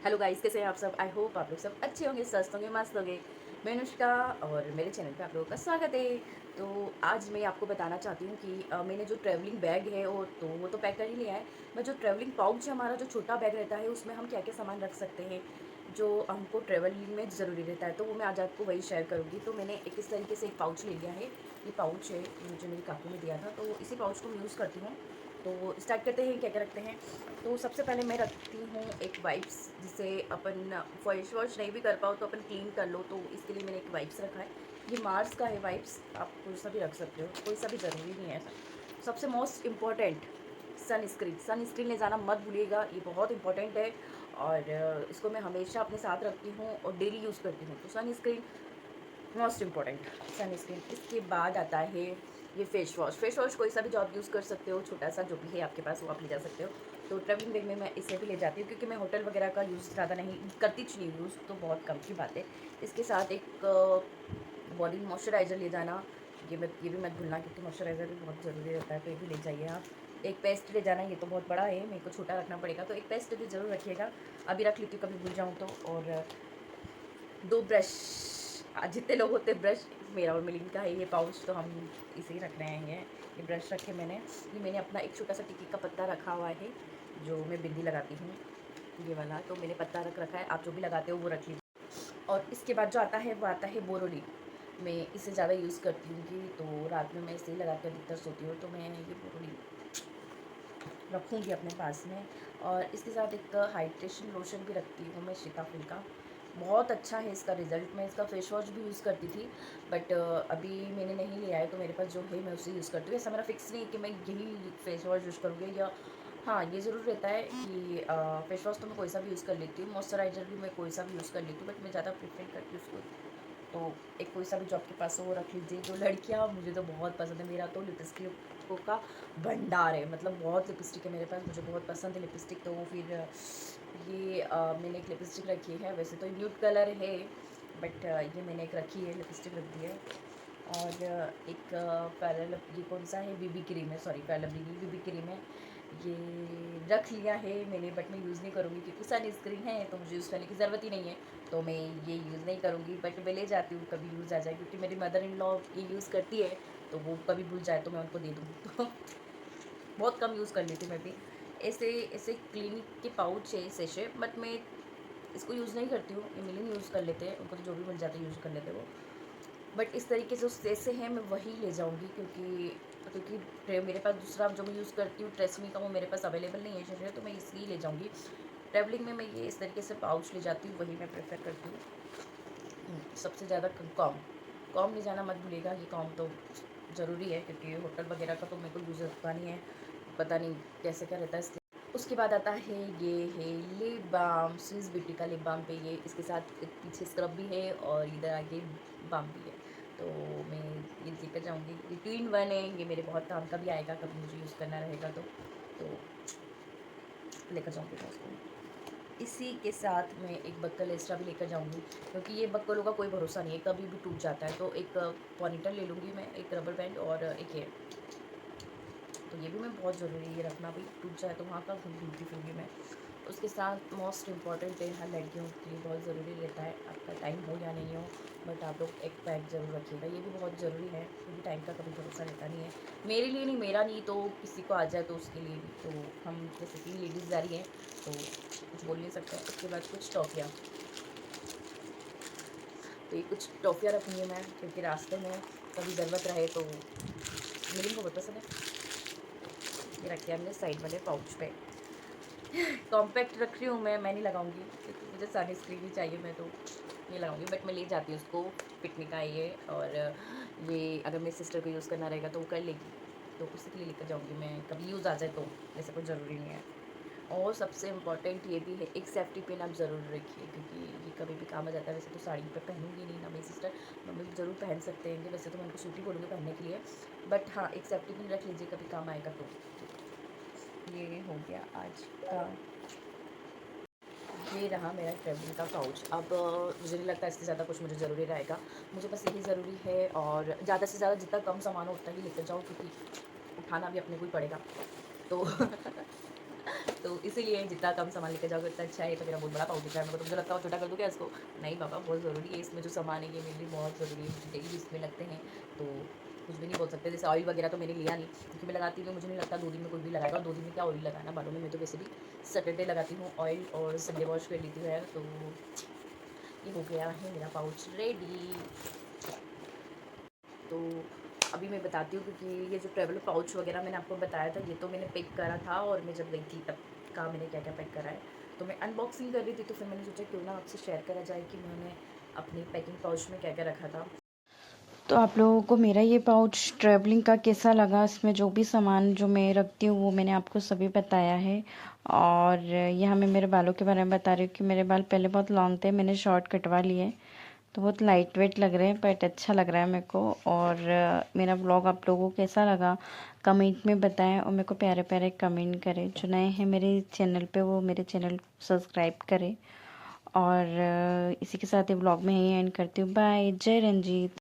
Hello guys, कैसे हैं आप सब। आई होप आप लोग सब अच्छे होंगे, स्वस्थ होंगे, मस्त होंगे। मैं अनुष्का और मेरे चैनल पे आप लोगों का स्वागत है। तो आज मैं आपको बताना चाहती हूँ कि मैंने जो ट्रैवलिंग बैग है वो तो पैक कर ही लिया है। मैं जो ट्रैवलिंग पाउच है, हमारा जो छोटा बैग रहता है, उसमें हम क्या क्या सामान रख सकते हैं जो हमको ट्रैवलिंग में ज़रूरी रहता है, तो वो मैं आज आपको वही शेयर करूँगी। तो मैंने इस तरीके से एक पाउच ले लिया है। ये पाउच है, ये मुझे मेरी काकू ने दिया था, तो इसी पाउच को मैं यूज़ करती हूँ। तो स्टार्ट करते हैं, क्या क्या रखते हैं। तो सबसे पहले मैं रखती हूँ एक वाइप्स, जिसे अपन फेस वॉश नहीं भी कर पाओ तो अपन क्लीन कर लो, तो इसके लिए मैंने एक वाइप्स रखा है। ये मार्स का है वाइप्स, आप कोई सा भी रख सकते हो, कोई सा भी ज़रूरी नहीं है ऐसा। सबसे मोस्ट इम्पॉर्टेंट सनस्क्रीन ले जाना मत भूलिएगा, ये बहुत इंपॉर्टेंट है। और इसको मैं हमेशा अपने साथ रखती हूँ और डेली यूज़ करती हूँ, तो सनस्क्रीन मोस्ट इम्पॉर्टेंट। सनस्क्रीन, इसके बाद आता है ये फेस वॉश कोई सा भी जो आप यूज़ कर सकते हो, छोटा सा जो भी है आपके पास वो आप ले जा सकते हो। तो ट्रैवलिंग बैग में मैं इसे भी ले जाती हूँ, क्योंकि मैं होटल वगैरह का यूज़ ज़्यादा नहीं करती, नहीं यूज़ तो बहुत कम की बात है। इसके साथ एक बॉडी मॉइस्चराइज़र ले जाना, ये भी मत भूलना, क्योंकि मॉइस्चराइज़र भी बहुत ज़रूरी रहता है, तो ये भी ले जाइए आप। एक पेस्ट ले जाना, ये तो बहुत बड़ा है, मेरे को छोटा रखना पड़ेगा, तो एक पेस्ट भी ज़रूर रखिएगा। अभी रख लेती हूँ, कभी भूल जाऊँ तो। और 2 ब्रश, जितने लोग होते हैं ब्रश, मेरा और मिलिन का है ये पाउच, तो हम इसे ही रख रहे हैं। ये ब्रश रखे मैंने। ये मैंने अपना एक छोटा सा टिक्की का पत्ता रखा हुआ है, जो मैं बिंदी लगाती हूँ, ये वाला, तो मैंने पत्ता रख रखा है। आप जो भी लगाते हो वो रख लीजिए। और इसके बाद जो आता है वो आता है बोरोलिन। मैं इसे ज़्यादा यूज़ करती हूँ, कि तो रात में मैं इसे ही लगा के अधिकतर सोती हूँ, तो मैं ये बोरोलिन रखूँगी अपने पास में। और इसके साथ एक हाइड्रेशन लोशन भी रखती हूँ मैं, सीताफल का। बहुत अच्छा है इसका रिज़ल्ट। मैं इसका फेस वॉश भी यूज़ करती थी, बट अभी मैंने नहीं लिया है, तो मेरे पास जो है मैं उसे यूज़ करती हूँ। ऐसा मेरा फिक्स नहीं है कि मैं यही फेस वॉश यूज़ करूँगी, या हाँ, ये ज़रूर रहता है कि फेस वॉश तो मैं कोई सा भी यूज़ कर लेती हूँ, मॉइस्चराइज़र भी मैं कोई सा भी यूज़ कर लेती हूँ, बट मैं ज़्यादा प्रेफर करती हूँ उसको। तो एक कोई सा भी जो आपके पास हो वो रख लीजिए। जो लड़कियाँ, मुझे तो बहुत पसंद है, मेरा तो लिपस्टिकों का भंडार है, मतलब बहुत लिपस्टिक है मेरे पास, मुझे बहुत पसंद है लिपस्टिक। तो फिर ये मैंने एक लिपस्टिक रखी है, वैसे तो न्यूड कलर है, बट ये मैंने एक रखी है, लिपस्टिक रख दी है। और एक फेयर, ये कौन सा है, बीबी क्रीम है, सॉरी फेयर लवली की बीबी क्रीम है, ये रख लिया है मैंने, बट मैं यूज़ नहीं करूँगी, क्योंकि सनस्क्रीन है तो मुझे यूज़ करने की ज़रूरत ही नहीं है, तो मैं ये यूज़ नहीं करूँगी। बट मैं ले जाती हूँ, कभी यूज़ आ जाए, क्योंकि मेरी मदर इन लॉ ये यूज़ करती है, तो वो कभी भूल जाए तो मैं उनको दे दूँगी। तो बहुत कम यूज़ कर लेती हूँ मैं भी। ऐसे ऐसे क्लिनिक के पाउच है सेशे, बट मैं इसको यूज़ नहीं करती हूँ, ये मिलिन यूज़ कर लेते हैं, उनको तो जो भी मिल जाता है यूज़ कर लेते हैं वो। बट इस तरीके से जो जैसे हैं मैं वही ले जाऊँगी, क्योंकि मेरे पास दूसरा जो मैं यूज़ करती हूँ ट्रेसमी का, वो मेरे पास अवेलेबल नहीं है शरीर, तो मैं इसी ले जाऊँगी। ट्रैवलिंग में मैं ये इस तरीके से पाउच ले जाती हूँ, वही मैं प्रेफर करती हूँ। सबसे ज़्यादा कॉम कॉम ले जाना मत भूलिएगा, ये कॉम तो ज़रूरी है, क्योंकि होटल वगैरह का तो मेरे को यूज़ होता नहीं है, पता नहीं कैसे क्या रहता है इसके। उसके बाद आता है, ये है लिप बाम, स्विस ब्यूटी का लिप बाम पे ये, इसके साथ एक पीछे स्क्रब भी है और इधर आगे बाम भी है, तो मैं ये लेकर जाऊँगी। ये 2 इन 1 है, ये मेरे बहुत काम का भी आएगा, कभी मुझे यूज़ करना रहेगा तो लेकर जाऊँगी मैं उसको। इसी के साथ मैं एक बक्कल एक्स्ट्रा भी लेकर जाऊँगी, क्योंकि ये बक्कलों का कोई भरोसा नहीं है, कभी भी टूट जाता है। तो एक पॉनीटेल ले लूँगी मैं, एक रबर बैंड और एक ये, तो ये भी मैं बहुत ज़रूरी है, ये रखना भी, टूट जाए तो वहाँ का घूमती फिरूँगी मैं। उसके साथ मोस्ट इम्पॉर्टेंट है, हर लड़कियों के लिए बहुत ज़रूरी रहता है, आपका टाइम हो या नहीं हो, बट आप लोग एक बैग ज़रूर रखिएगा, ये भी बहुत ज़रूरी है, क्योंकि टाइम का कभी भरोसा रहता नहीं है। मेरे लिए नहीं, मेरा नहीं तो किसी को आ जाए तो उसके लिए भी, तो हम जैसे कि लेडीज़ जा रही हैं तो कुछ बोल नहीं सकते। उसके बाद कुछ टॉफ़ियाँ, तो ये कुछ टॉफ़ियाँ रखूँगी मैं, क्योंकि रास्ते में कभी ज़रूरत रहे तो। मेरी को बहुत पसंद है, ये रखिए हमने साइड वाले पाउच पे। कॉम्पैक्ट रख रही हूँ मैं नहीं लगाऊंगी, क्योंकि मुझे सनस्क्रीन ही चाहिए, मैं तो ये लगाऊंगी, बट मैं ले जाती हूँ उसको, पिकनिक आई है। और ये अगर मेरी सिस्टर को यूज़ करना रहेगा तो वो कर लेगी, तो उसी के लिए लेकर जाऊँगी मैं, कभी यूज़ आ जाए तो, वैसे कोई ज़रूरी नहीं है। और सबसे इम्पॉर्टेंट ये भी है, एक सेफ्टी पिन आप ज़रूर रखिए, क्योंकि ये कभी भी काम आ जाता है। वैसे तो साड़ी पे पहनूंगी नहीं ना मेरी सिस्टर, मम्मी ज़रूर पहन सकते हैं, वैसे तो मैं उनको सूटी बोलूँगी पहनने के लिए, बट हाँ, एक सेफ्टी पिन रख लीजिए, कभी काम आएगा तो। ये हो गया आज का, ये रहा मेरा ट्रैवलिंग का पाउच। अब मुझे नहीं लगता इससे ज़्यादा कुछ मुझे ज़रूरी रहेगा, मुझे बस यही ज़रूरी है, और ज़्यादा से ज़्यादा जितना कम सामान हो उतना ही लेकर जाओ, क्योंकि उठाना भी अपने को ही पड़ेगा, तो तो इसीलिए जितना कम सामान लेके जाओगे उतना अच्छा है। तो मेरा बहुत बड़ा पाउच दिख रहा है मेरे को, तो मुझे लगता है छोटा कर दूँ क्या इसको? नहीं बाबा, बहुत ज़रूरी है, इसमें जो सामान है ये मेरे लिए बहुत ज़रूरी है, मुझे डेली इसमें लगते हैं। तो कुछ भी नहीं बोल सकते। जैसे ऑयल वगैरह तो मैंने लिया नहीं, क्योंकि मैं लगाती हूँ, मुझे नहीं लगता 2 दिन में कोई भी लगाएगा, और 2 दिन में क्या ऑयल लगाना बालों में। मैं तो वैसे भी सैटरडे लगाती हूँ ऑयल और संडे वॉश कर लेती हूँ यार। तो ये हो गया है मेरा पाउच रेडी। तो अभी मैं बताती हूँ, क्योंकि ये जो ट्रैवल पाउच वगैरह मैंने आपको बताया था, ये तो मैंने पैक करा था, और मैं जब गई थी तब का मैंने क्या क्या पैक करा है। तो मैं अनबॉक्सिंग कर रही थी, तो फिर मैंने सोचा क्यों ना आपसे शेयर करा जाए कि मैंने अपनी पैकिंग पाउच में क्या क्या रखा था। तो आप लोगों को मेरा ये पाउच ट्रैवलिंग का कैसा लगा? इसमें जो भी सामान जो मैं रखती हूँ वो मैंने आपको सभी बताया है। और यहाँ मैं मेरे बालों के बारे में बता रही हूँ कि मेरे बाल पहले बहुत लॉन्ग थे, मैंने शॉर्ट कटवा लिए, तो बहुत लाइट वेट लग रहे हैं, बट अच्छा लग रहा है मेरे को। और मेरा व्लॉग आप लोगों को कैसा लगा कमेंट में बताएं, और मेरे को प्यारे प्यारे कमेंट करें। जो नए हैं मेरे चैनल पे वो मेरे चैनल को सब्सक्राइब करें। और इसी के साथ ही व्लॉग में यही एंड करती हूँ। बाय, जय रंजीत।